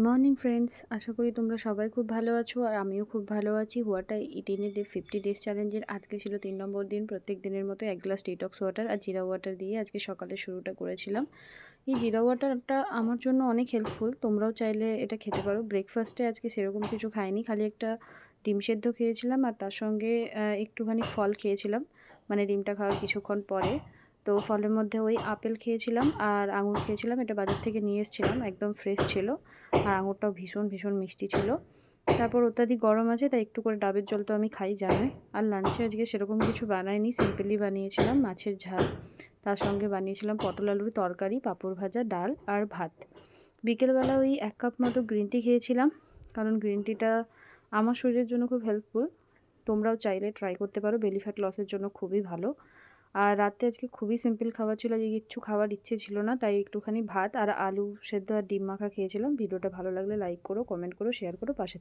Morning friends, আশা করি তোমরা সবাই খুব ভালো আছো আর আমিও খুব ভালো আছি। হোয়াটার ইটিনে ডে 50 ডেজ চ্যালেঞ্জের আজকে ছিল 3 নম্বর দিন। প্রত্যেক দিনের মতো 1 গ্লাস ডিটক্স ওয়াটার আর জিরা ওয়াটার দিয়ে আজকে সকালের শুরুটা করেছিলাম। এই জিরা ওয়াটারটা আমার জন্য অনেক হেল্পফুল, তোমরাও চাইলে এটা খেতে পারো। ব্রেকফাস্টে আজকে সেরকম কিছু খাইনি, খালি একটা ডিম সেদ্ধ খেয়েছিলাম আর তার সঙ্গে একটুখানি ফল খেয়েছিলাম, মানে ডিমটা খাওয়ার কিছুক্ষণ পরে। তো ফলের মধ্যে ওই আপেল খেয়েছিলাম আর আঙুর খেয়েছিলাম, এটা বাজার থেকে নিয়ে এসেছিলাম, একদম ফ্রেশ ছিল। আর আঙুরটাও ভীষণ ভীষণ মিষ্টি ছিল। তারপর অত্যাধিক গরম আছে তাই একটু করে ডাবের জল তো আমি খাই, জানোই। আর লাঞ্চে আজকে সেরকম কিছু বানাইনি, সিম্পলি বানিয়েছিলাম মাছের ঝাল, তার সঙ্গে বানিয়েছিলাম পটল আলুর তরকারি, পাঁপড় ভাজা, ডাল আর ভাত। বিকেলবেলা ওই 1 কাপ মতো গ্রিন টি খেয়েছিলাম, কারণ গ্রিন টিটা আমার শরীরের জন্য খুব হেল্পফুল। তোমরাও চাইলে ট্রাই করতে পারো, বেলি ফ্যাট লসের জন্য খুবই ভালো। আর রাতে আজকে খুবই সিম্পল খাবার ছিল, যে কিচ্ছু খাওয়ার ইচ্ছে ছিল না, তাই একটুখানি ভাত আর আলু সেদ্ধ আর ডিম মাখা খেয়েছিলাম। ভিডিওটা ভালো লাগলে লাইক করো, কমেন্ট করো, শেয়ার করো, পাশে